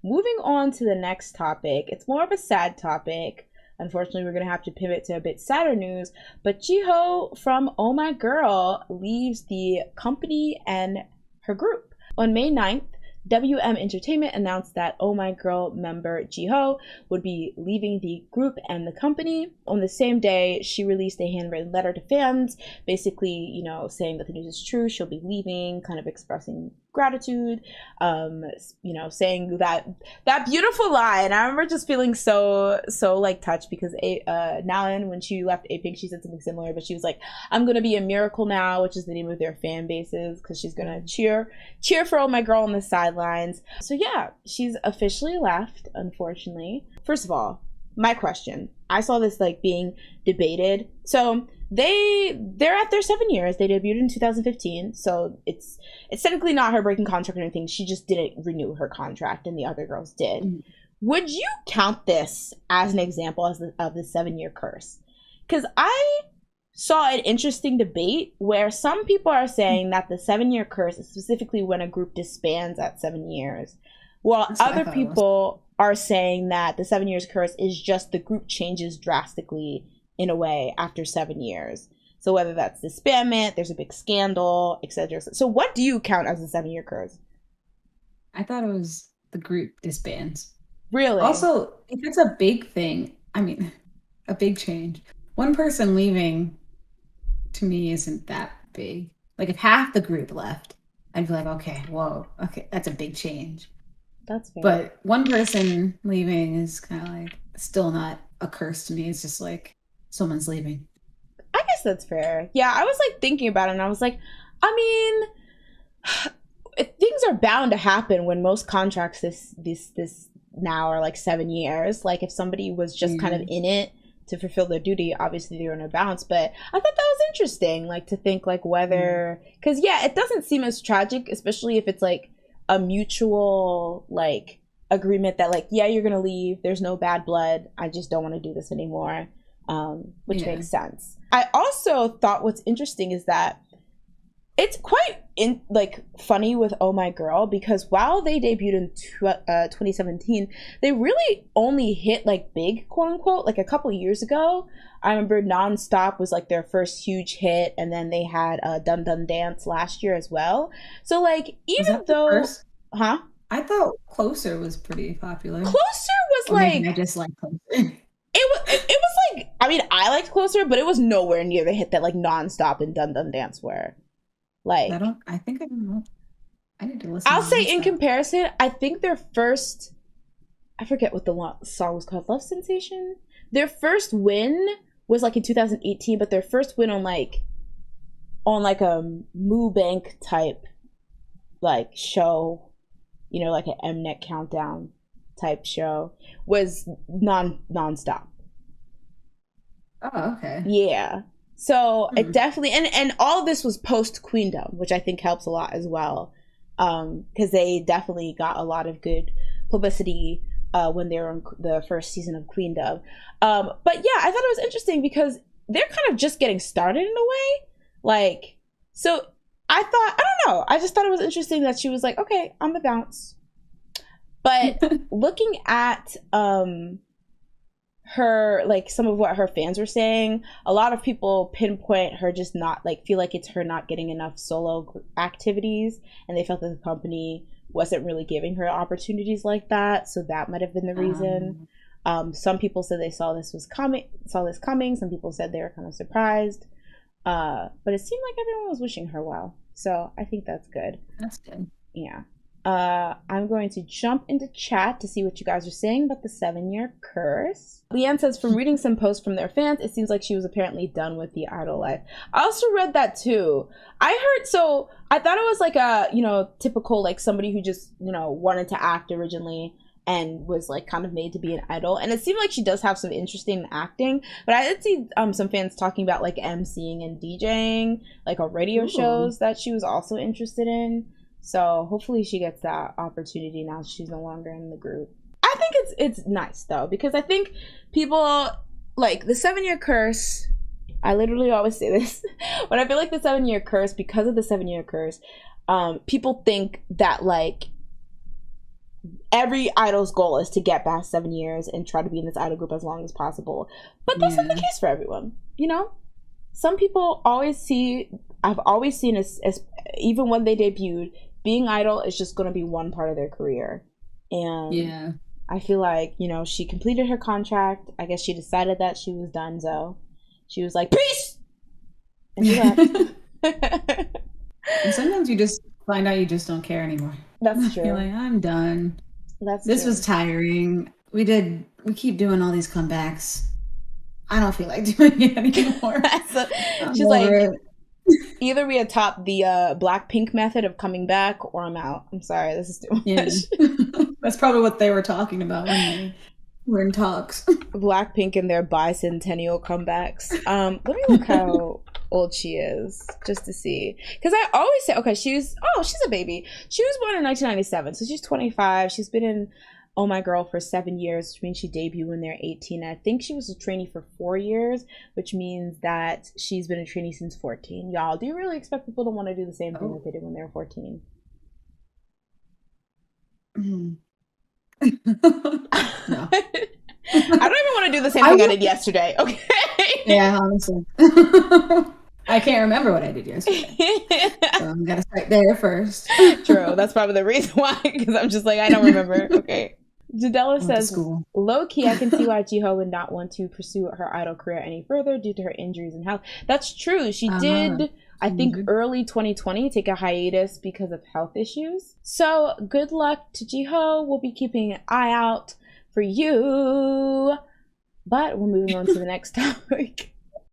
moving on to the next topic. It's more of a sad topic. Unfortunately, we're going to have to pivot to a bit sadder news. But Jiho from Oh My Girl leaves the company and her group. On May 9th, WM Entertainment announced that Oh My Girl member Jiho would be leaving the group and the company. On the same day, she released a handwritten letter to fans, basically, saying that the news is true, she'll be leaving, kind of expressing gratitude, saying that beautiful line. I remember just feeling so like touched because Nalan, when she left A-Pink, she said something similar, but she was like, I'm gonna be a miracle now, which is the name of their fan bases, because she's gonna cheer for Oh My Girl on the sidelines. So yeah, she's officially left, unfortunately. First of all, my question, I saw this being debated. So they're at their 7 years. They debuted in 2015, so it's technically not her breaking contract or anything. She just didn't renew her contract, and the other girls did. Mm-hmm. Would you count this as an example of the 7-year curse? Because I saw an interesting debate where some people are saying that the 7-year curse is specifically when a group disbands at 7 years, while other people are saying that the 7 years curse is just the group changes drastically in a way after 7 years. So whether that's disbandment, there's a big scandal, etc. So what do you count as a 7-year curse? I thought it was the group disbands. Really? Also, if it's a big thing, a big change, one person leaving to me isn't that big. If half the group left, I'd be like, okay, that's a big change. That's fair. But one person leaving is kind of still not a curse to me. It's just someone's leaving. I guess that's fair. Yeah, I was thinking about it, and I was like, things are bound to happen when most contracts this now are 7 years. If somebody was just kind of in it to fulfill their duty, obviously they were in a bounce. But I thought that was interesting, to think whether, because it doesn't seem as tragic, especially if it's a mutual agreement that you're gonna leave, there's no bad blood, I just don't want to do this anymore, which makes sense. I also thought what's interesting is that it's quite funny with Oh My Girl, because while they debuted in 2017, they really only hit big, quote unquote, a couple years ago. I remember Nonstop was their first huge hit, and then they had Dun Dun Dance last year as well. So even though, I thought Closer was pretty popular. Closer was I just like Closer. It was I liked Closer, but it was nowhere near the hit that Nonstop and Dun Dun Dance were. I think I don't know. I need to listen. I'll say in comparison, I think their first, I forget what the song was called, Love Sensation? Their first win was in 2018, but their first win on a Moo Bank type show, an Mnet Countdown type show, was Nonstop. Oh, okay. Yeah. So it definitely, and all of this was post Queendom, which I think helps a lot as well, because they definitely got a lot of good publicity when they were on the first season of Queendom. But yeah, I thought it was interesting because they're kind of just getting started in a way. So I thought, I don't know, I just thought it was interesting that she was like, okay, I'm the bounce. But looking at her, some of what her fans were saying, a lot of people pinpoint her just not feel it's her not getting enough solo activities, and they felt that the company wasn't really giving her opportunities like that, so that might have been the reason. Some people said they saw this coming. Some people said they were kind of surprised, but it seemed like everyone was wishing her well, so I think that's good. That's good. Yeah. I'm going to jump into chat to see what you guys are saying about the 7-year curse. Leanne says, from reading some posts from their fans, it seems like she was apparently done with the idol life. I also read that too. I thought it was a, typical, somebody who just, wanted to act originally and was kind of made to be an idol. And it seemed like she does have some interesting acting, but I did see some fans talking about emceeing and DJing, on radio shows that she was also interested in. So hopefully she gets that opportunity now she's no longer in the group. I think it's nice though, because I think people the 7-year curse. I literally always say this when I feel the 7-year curse, because of the 7-year curse, people think that every idol's goal is to get past 7 years and try to be in this idol group as long as possible. But that's not the case for everyone, you know? Some people I've always seen as even when they debuted, being idol is just going to be one part of their career. And I feel like, you know, she completed her contract. I guess she decided that she was done, so she was like, peace! And she left. And sometimes you just find out you just don't care anymore. That's true. You're like, I'm done. This was tiring. We keep doing all these comebacks. I don't feel like doing it anymore. So, she's like, either we adopt the Blackpink method of coming back, or I'm out. I'm sorry, this is too much. That's probably what they were talking about when they were in talks. Blackpink and their bicentennial comebacks. Let me look how old she is, just to see. Because I always say, okay, she's a baby. She was born in 1997, so she's 25. She's been in Oh My Girl for 7 years, which means she debuted when they're 18. I think she was a trainee for 4 years, which means that she's been a trainee since 14. Y'all, do you really expect people to want to do the same thing that they did when they were 14? No. I don't even want to do the same thing I did yesterday, okay? Yeah, honestly. I can't remember what I did yesterday. So I'm going to start there first. True. That's probably the reason why, because I'm just like, I don't remember. Okay. Jadella says, low-key, I can see why Jiho would not want to pursue her idol career any further due to her injuries and health. That's true. She did, I think, early 2020 take a hiatus because of health issues. So good luck to Jiho. We'll be keeping an eye out for you. But we're moving on to the next topic.